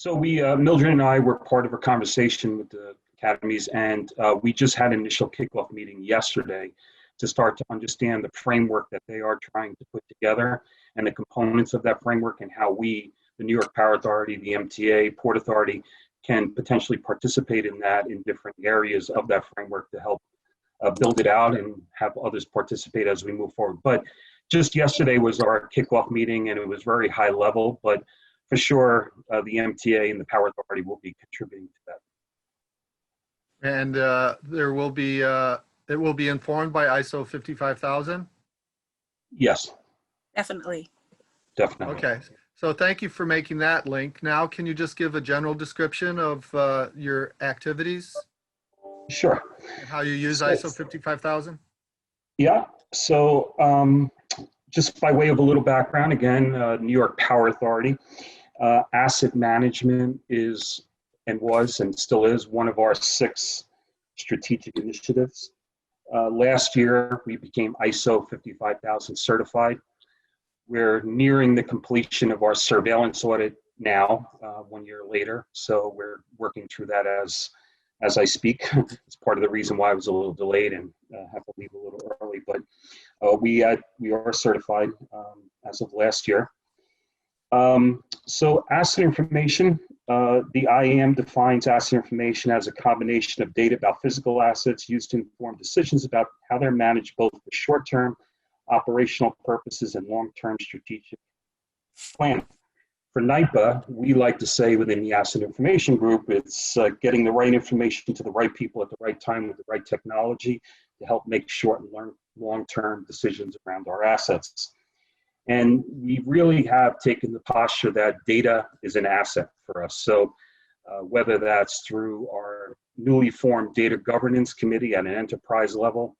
So Mildred and I were part of a conversation with the academies, and we just had an initial kickoff meeting yesterday to start to understand the framework that they are trying to put together and the components of that framework and how we, the New York Power Authority, the MTA, Port Authority, can potentially participate in that in different areas of that framework to help build it out and have others participate as we move forward. But just yesterday was our kickoff meeting, and it was very high level, but for sure, the MTA and the Power Authority will be contributing to that. And there will be, it will be informed by ISO 55000? Yes. Definitely. Definitely. Okay, so thank you for making that link. Now, can you just give a general description of your activities? Sure. And how you use ISO 55000? Yeah, so just by way of a little background, again, New York Power Authority, asset management is and was and still is one of our 6 strategic initiatives. Last year, we became ISO 55000 certified. We're nearing the completion of our surveillance audit now, 1 year later. So we're working through that as I speak. It's part of the reason why I was a little delayed and have to leave a little early. But we are certified as of last year. So asset information, the IAM defines asset information as a combination of data about physical assets used to inform decisions about how they're managed both for short-term operational purposes and long-term strategic planning. For NYPA, we like to say within the asset information group, it's getting the right information to the right people at the right time with the right technology to help make short and long-term decisions around our assets. And we really have taken the posture that data is an asset for us. So whether that's through our newly formed data governance committee at an enterprise level,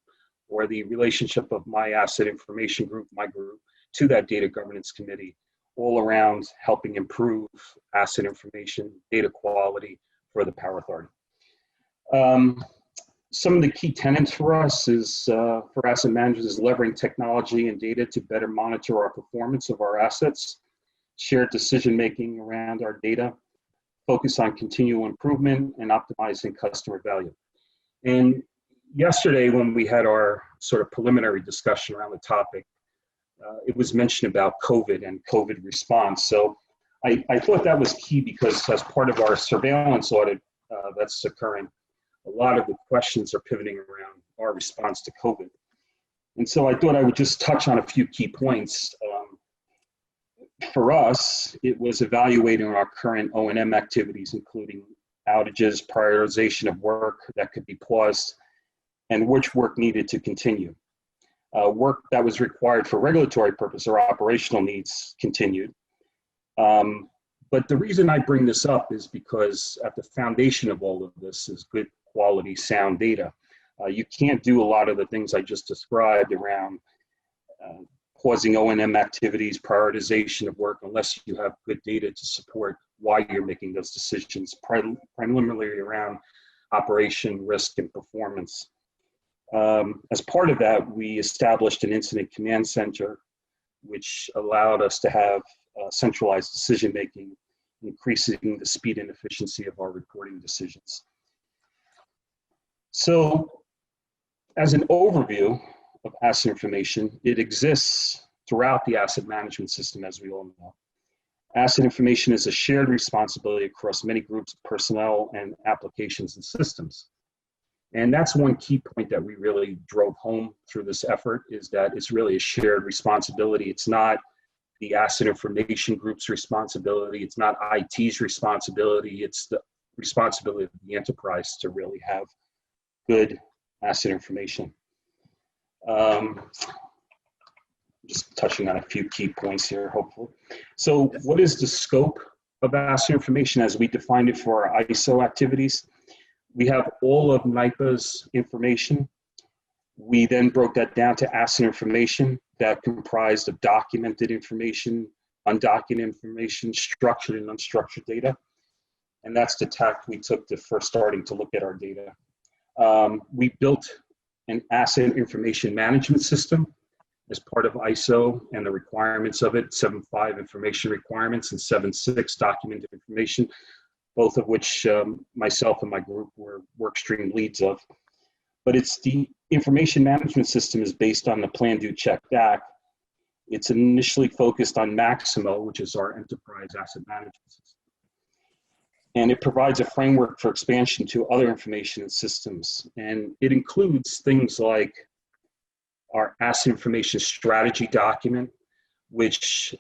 or the relationship of my asset information group, my group, to that data governance committee, all around helping improve asset information, data quality for the Power Authority. Some of the key tenets for us is, for asset managers, is leveraging technology and data to better monitor our performance of our assets, shared decision-making around our data, focus on continual improvement and optimizing customer value. And yesterday, when we had our sort of preliminary discussion around the topic, it was mentioned about COVID and COVID response. So I thought that was key because as part of our surveillance audit that's occurring, a lot of the questions are pivoting around our response to COVID. And so I thought I would just touch on a few key points. For us, it was evaluating our current O&M activities, including outages, prioritization of work that could be paused, and which work needed to continue. Work that was required for regulatory purpose or operational needs continued. But the reason I bring this up is because at the foundation of all of this is good quality, sound data. You can't do a lot of the things I just described around pausing O&M activities, prioritization of work, unless you have good data to support why you're making those decisions, primarily around operation, risk, and performance. As part of that, we established an incident command center, which allowed us to have centralized decision-making, increasing the speed and efficiency of our reporting decisions. So, as an overview of asset information, it exists throughout the asset management system, as we all know. Asset information is a shared responsibility across many groups of personnel and applications and systems. And that's one key point that we really drove home through this effort, is that it's really a shared responsibility. It's not the asset information group's responsibility. It's not IT's responsibility. It's the responsibility of the enterprise to really have good asset information. Just touching on a few key points here, hopefully. So what is the scope of asset information as we defined it for our ISO activities? We have all of NYPA's information. We then broke that down to asset information that comprised of documented information, undocumented information, structured and unstructured data. And that's the tack we took to first starting to look at our data. We built an asset information management system as part of ISO and the requirements of it, 7.5 information requirements and 7.6 document information, both of which myself and my group were workstream leads of. But it's the information management system is based on the Plan, Do, Check, Act. It's initially focused on Maximo, which is our enterprise asset management system. And it provides a framework for expansion to other information systems. And it includes things like our asset information strategy document, which,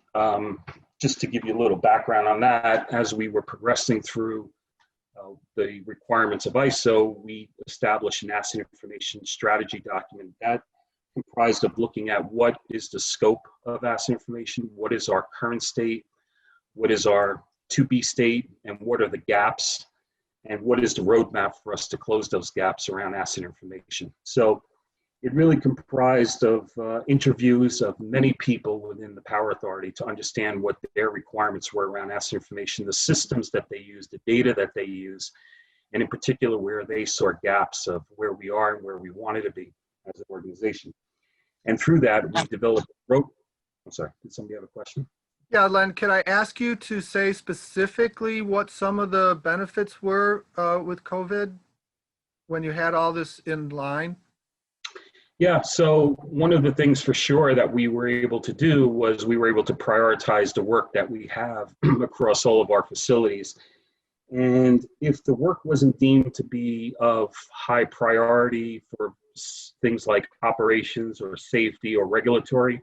just to give you a little background on that, as we were progressing through the requirements of ISO, we established an asset information strategy document that comprised of looking at what is the scope of asset information, what is our current state, what is our to-be state, and what are the gaps, and what is the roadmap for us to close those gaps around asset information. So it really comprised of interviews of many people within the Power Authority to understand what their requirements were around asset information, the systems that they use, the data that they use, and in particular where they saw gaps of where we are and where we wanted to be as an organization. And through that, we developed, I'm sorry, did somebody have a question? Yeah, Len, can I ask you to say specifically what some of the benefits were with COVID when you had all this in line? Yeah, so one of the things for sure that we were able to do was we were able to prioritize the work that we have across all of our facilities. And if the work wasn't deemed to be of high priority for things like operations or safety or regulatory,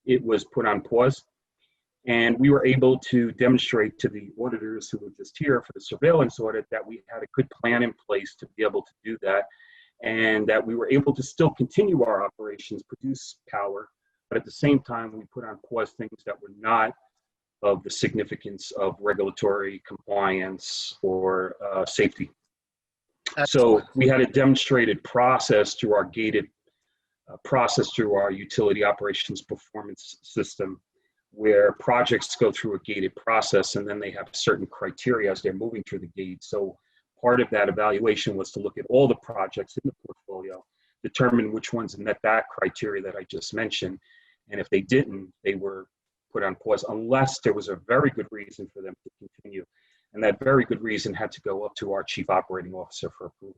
it was put on pause. And we were able to demonstrate to the auditors who were just here for the surveillance audit that we had a good plan in place to be able to do that, and that we were able to still continue our operations, produce power, but at the same time, we put on pause things that were not of the significance of regulatory compliance or safety. Excellent. So we had a demonstrated process through our gated process through our utility operations performance system, where projects go through a gated process and then they have certain criteria as they're moving through the gate. So part of that evaluation was to look at all the projects in the portfolio, determine which ones met that criteria that I just mentioned. And if they didn't, they were put on pause unless there was a very good reason for them to continue. And that very good reason had to go up to our chief operating officer for approval.